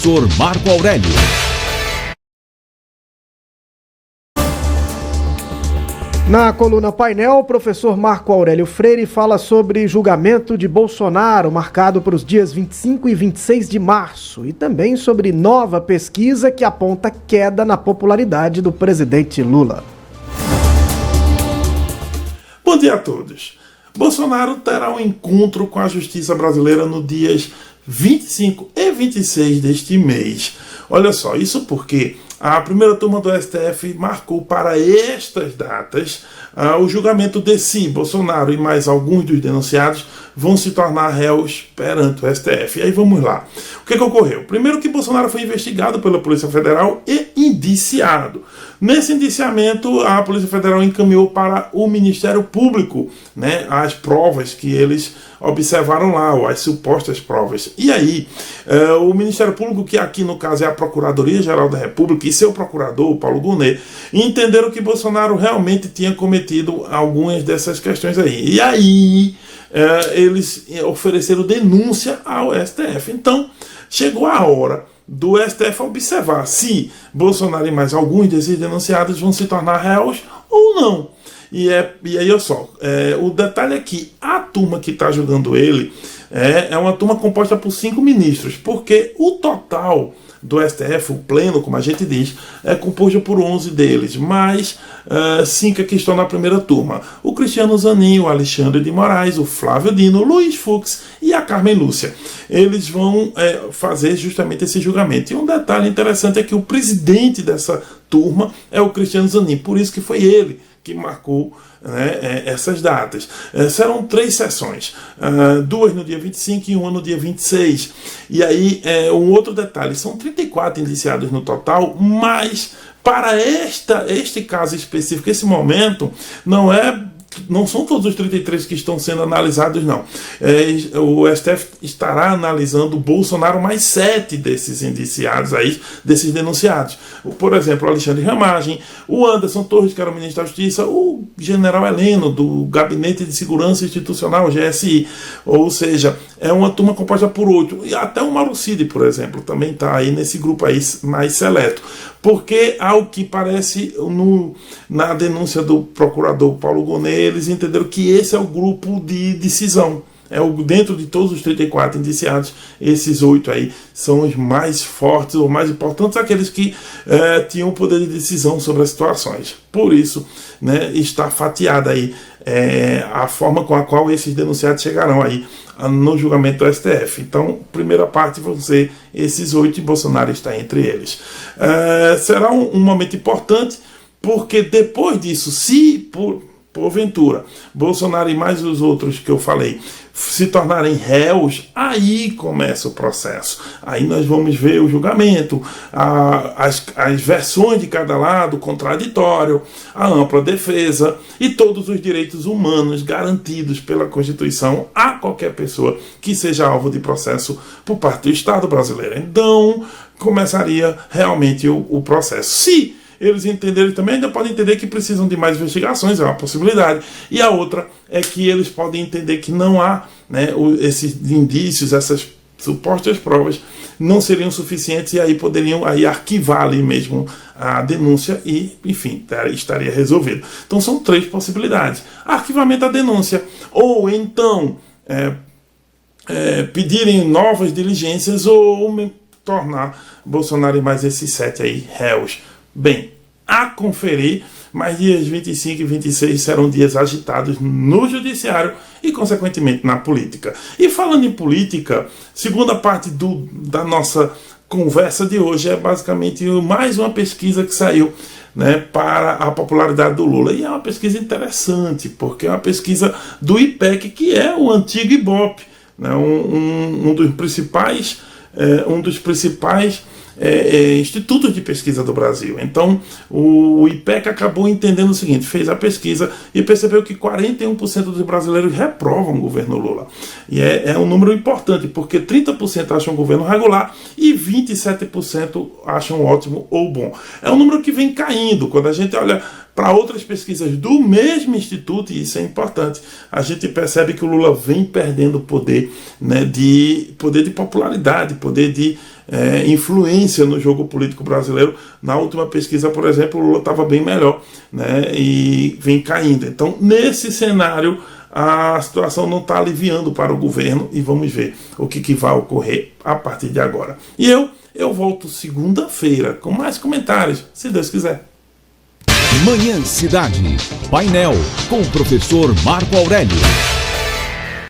professor Marco Aurélio. Na coluna Painel, o professor Marco Aurélio Freire fala sobre julgamento de Bolsonaro, marcado para os dias 25 e 26 de março, e também sobre nova pesquisa que aponta queda na popularidade do presidente Lula. Bom dia a todos. Bolsonaro terá um encontro com a justiça brasileira nos dias 25 e 26 deste mês. Olha só, isso porque a primeira turma do STF marcou para estas datas o julgamento de si, Bolsonaro e mais alguns dos denunciados vão se tornar réus perante o STF. E aí vamos lá. O que ocorreu? Primeiro que Bolsonaro foi investigado pela Polícia Federal e indiciado. Nesse indiciamento, a Polícia Federal encaminhou para o Ministério Público, né, as provas que eles observaram lá, ou as supostas provas. E aí, o Ministério Público, que aqui no caso é a Procuradoria-Geral da República, e seu procurador, Paulo Gonet, entenderam que Bolsonaro realmente tinha cometido algumas dessas questões aí. E aí, eles ofereceram denúncia ao STF. Então, chegou a hora do STF observar se Bolsonaro e mais alguns desses denunciados vão se tornar réus ou não. E aí, olha só, o detalhe é que a turma que está julgando ele é uma turma composta por 5 ministros, porque o total do STF, o pleno, como a gente diz, é composto por 11 deles, mais 5 que estão na primeira turma. O Cristiano Zanin, o Alexandre de Moraes, o Flávio Dino, o Luiz Fux e a Carmen Lúcia. Eles vão fazer justamente esse julgamento. E um detalhe interessante é que o presidente dessa turma é o Cristiano Zanin, por isso que foi ele que marcou, né, essas datas. Serão 3 sessões, 2 no dia 25 e 1 no dia 26. E aí, um outro detalhe, são 34 indiciados no total, mas para este caso específico, esse momento, não são todos os 33 que estão sendo analisados, não. O STF estará analisando Bolsonaro mais 7 desses indiciados aí, desses denunciados. Por exemplo, o Alexandre Ramagem, o Anderson Torres, que era o ministro da Justiça, o general Heleno, do Gabinete de Segurança Institucional, GSI. Ou seja, é uma turma composta por 8. E até o Mauro Cid, por exemplo, também está aí nesse grupo aí mais seleto. Porque, ao que parece, na denúncia do procurador Paulo Gonet, eles entenderam que esse é o grupo de decisão. Dentro de todos os 34 indiciados, esses 8 aí são os mais fortes, ou mais importantes, aqueles que tinham o poder de decisão sobre as situações. Por isso, né, está fatiada aí a forma com a qual esses denunciados chegarão aí no julgamento do STF. Então, primeira parte vão ser esses 8 e Bolsonaro está entre eles. Será um momento importante, porque depois disso, se porventura Bolsonaro e mais os outros que eu falei se tornarem réus, aí começa o processo. Aí nós vamos ver o julgamento, as versões de cada lado, contraditório, a ampla defesa e todos os direitos humanos garantidos pela Constituição a qualquer pessoa que seja alvo de processo por parte do Estado brasileiro. Então, começaria realmente o processo. Se eles entenderem também, ainda podem entender que precisam de mais investigações, é uma possibilidade. E a outra é que eles podem entender que não há, né, esses indícios, essas supostas provas não seriam suficientes e aí poderiam arquivar ali mesmo a denúncia e, enfim, estaria resolvido. Então são 3 possibilidades. Arquivamento da denúncia, ou então pedirem novas diligências ou tornar Bolsonaro e mais esses 7 aí réus. Bem, a conferir, mas dias 25 e 26 serão dias agitados no judiciário e, consequentemente, na política. E falando em política, segunda parte da nossa conversa de hoje é basicamente mais uma pesquisa que saiu, né, para a popularidade do Lula. E é uma pesquisa interessante, porque é uma pesquisa do IPEC, que é o antigo IBOP, né, um dos principais institutos de pesquisa do Brasil. Então, o IPEC acabou entendendo o seguinte, fez a pesquisa e percebeu que 41% dos brasileiros reprovam o governo Lula. E é um número importante, porque 30% acham o governo regular e 27% acham ótimo ou bom. É um número que vem caindo. Quando a gente olha para outras pesquisas do mesmo instituto, e isso é importante, a gente percebe que o Lula vem perdendo poder, né, de popularidade, poder de influência no jogo político brasileiro. Na última pesquisa, por exemplo, o Lula estava bem melhor, né, e vem caindo. Então, nesse cenário, a situação não está aliviando para o governo e vamos ver o que vai ocorrer a partir de agora. E eu volto segunda-feira com mais comentários, se Deus quiser. Manhã Cidade. Painel com o professor Marco Aurélio.